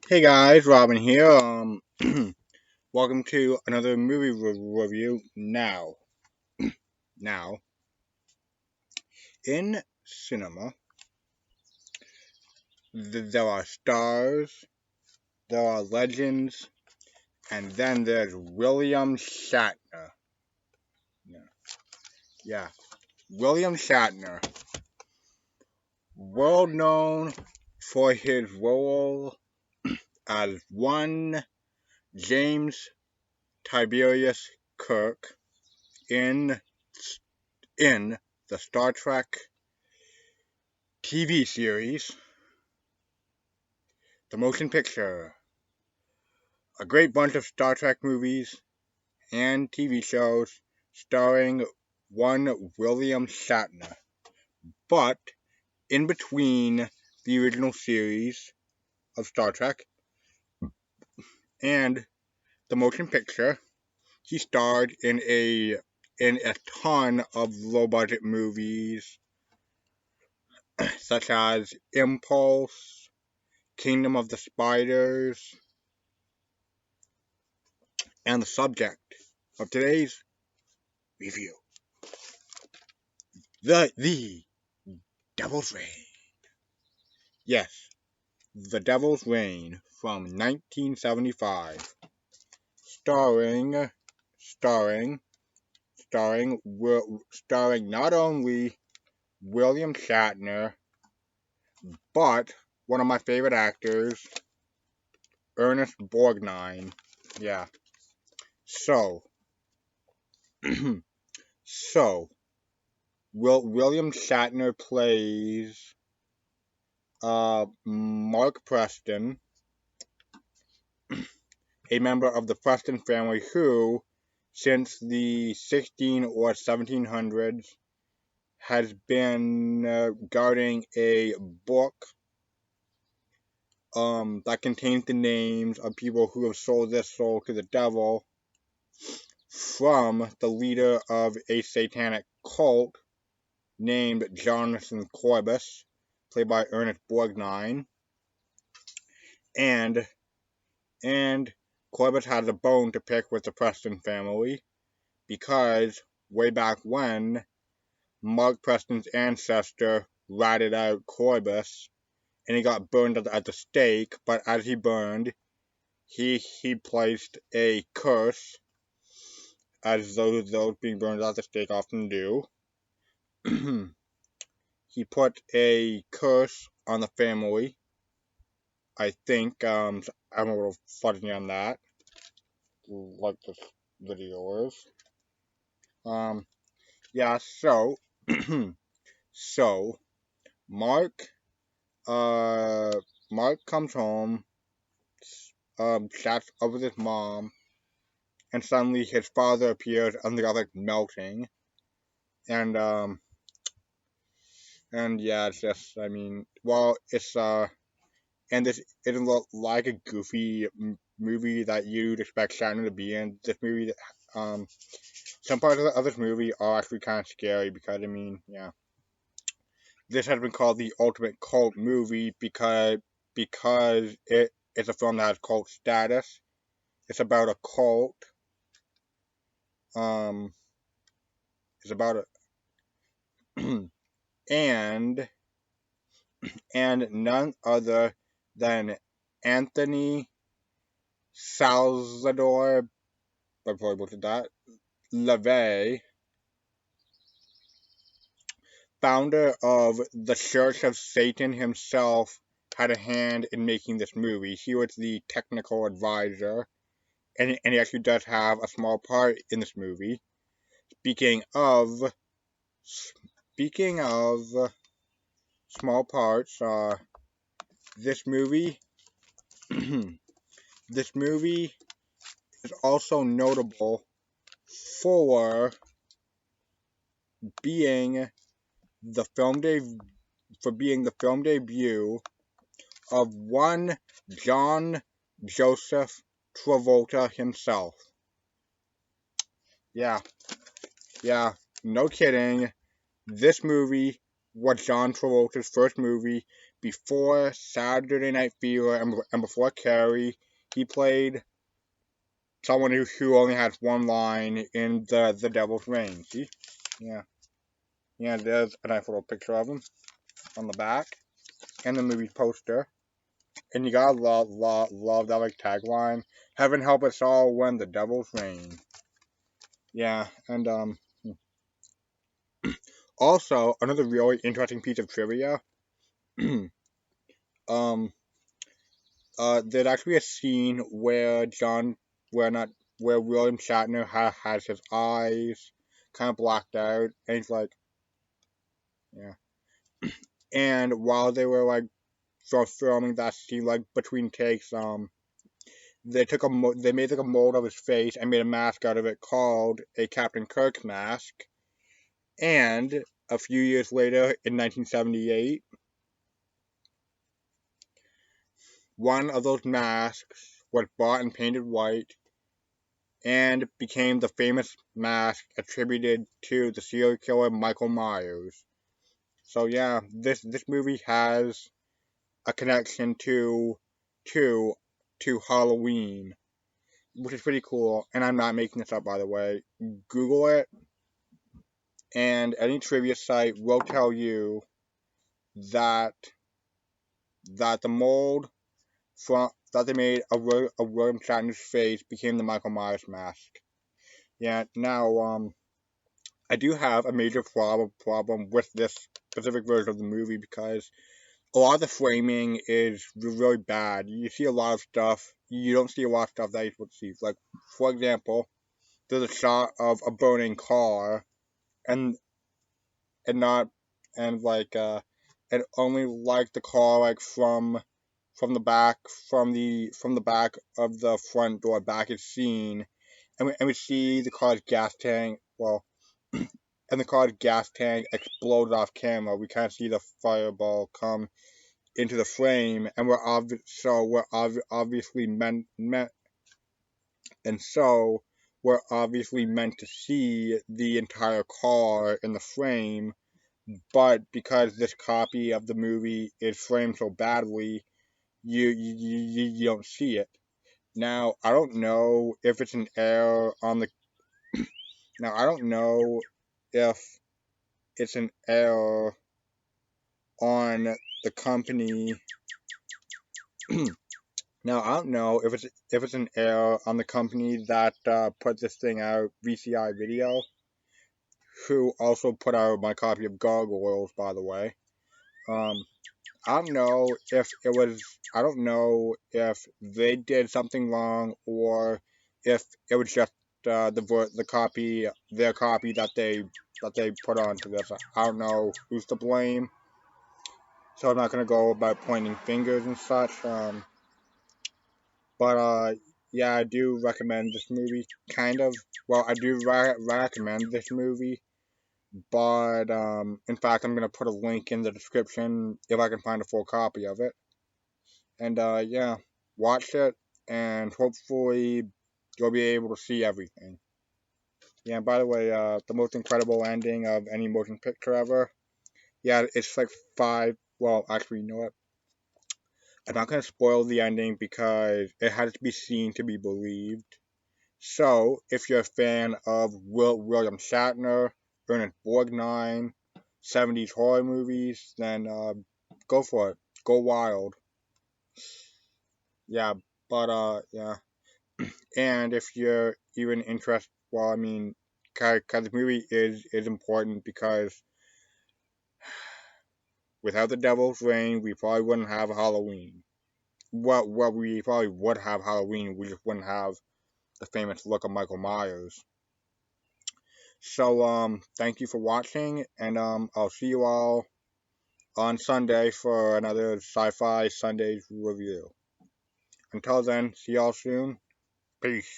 Hey guys, Robin here. Welcome to another movie review. Now, in cinema, there are stars, there are legends, and then there's William Shatner. Yeah, yeah. William Shatner, world known for his role as one James Tiberius Kirk in in the Star Trek TV series, the motion picture, a great bunch of Star Trek movies and TV shows starring one William Shatner. But in between the original series of Star Trek and the motion picture, he starred in a ton of low budget movies such as Impulse, Kingdom of the Spiders, and the subject of today's review, the Devil's Reign. Yes, The Devil's Reign from 1975, starring, starring, starring not only William Shatner, but one of my favorite actors, Ernest Borgnine. Yeah. So, so William Shatner plays Mark Preston, a member of the Preston family who, since the 16 or 1700s, has been guarding a book that contains the names of people who have sold their soul to the devil from the leader of a satanic cult named Jonathan Corbus, played by Ernest Borgnine, and and Corbus has a bone to pick with the Preston family because way back when, Mark Preston's ancestor ratted out Corbus and he got burned at the stake, but as he burned, he placed a curse, as those being burned at the stake often do. He put a curse on the family. I think I'm a little fuzzy on that, like this video is. Yeah. So Mark, uh, Mark comes home, chats up with his mom, and suddenly his father appears and they're like melting. And and yeah, it's just, I mean, well, and this isn't like a goofy movie that you'd expect Shatner to be in. This movie, um, some parts of this movie are actually kind of scary because, I mean, yeah, this has been called the ultimate cult movie because it's a film that has cult status. It's about a cult. Um, it's about a and none other than Anthony Salvador, I probably butchered that, LeVay, founder of the Church of Satan himself, had a hand in making this movie. He was the technical advisor, and he actually does have a small part in this movie. Speaking of speaking of small parts, this movie this movie is also notable for being the film de- being the film debut of one John Joseph Travolta himself. Yeah, yeah, no kidding. This movie was John Travolta's first movie before Saturday Night Fever and before Carrie, he played someone who only has one line in the Devil's Reign. See? Yeah. Yeah, there's a nice little picture of him on the back and the movie poster. And you gotta love that like tagline. Heaven help us all when the Devil's reign. Yeah, and also another really interesting piece of trivia. um there's actually a scene where where William Shatner has his eyes kind of blacked out, and he's like, yeah. And while they were like filming that scene, like between takes, they made like a mold of his face and made a mask out of it called a Captain Kirk mask. And a few years later, in 1978, one of those masks was bought and painted white and became the famous mask attributed to the serial killer Michael Myers. So yeah, this movie has a connection to to Halloween, which is pretty cool. And I'm not making this up, by the way. Google it, and any trivia site will tell you that the mold from that they made of William Shatner's face became the Michael Myers mask. Yeah. Now, I do have a major problem with this specific version of the movie because a lot of the framing is really bad. You see a lot of stuff. You don't see a lot of stuff that you're supposed to see. Like, for example, there's a shot of a burning car, and not and and only like the car like from the back from the back of the front door back is seen, and we see the car's gas tank, and the car's gas tank exploded off camera. We kind of see the fireball come into the frame, and obviously meant and so we're obviously meant to see the entire car in the frame. But because this copy of the movie is framed so badly, you don't see it. Now, I don't know if it's an error on the. Now, I don't know if it's an error on the company. Now, I don't know if it's an error on the company that put this thing out, VCI Video, who also put out my copy of Gargoyles, by the way. Um, I don't know if it was. I don't know if they did something wrong or if it was just the copy, their copy that they put onto this. I don't know who's to blame, so I'm not gonna go about pointing fingers and such. But yeah, I do recommend this movie. Kind of. Well, I do recommend this movie. But in fact, I'm gonna put a link in the description if I can find a full copy of it. And yeah, watch it, and hopefully you'll be able to see everything. Yeah, and by the way, the most incredible ending of any motion picture ever. Yeah, it's like five. Well, actually, you know what? I'm not gonna spoil the ending because it has to be seen to be believed. So, if you're a fan of William Shatner, Ernest Borgnine, 70s horror movies, then go for it. Go wild. Yeah, but yeah. And if you're even interested, well, I mean, cause the movie is important because without the Devil's Reign, we probably wouldn't have Halloween. Well, we probably would have Halloween. We just wouldn't have the famous look of Michael Myers. So, thank you for watching, and I'll see you all on Sunday for another Sci-Fi Sundays review. Until then, see y'all soon. Peace.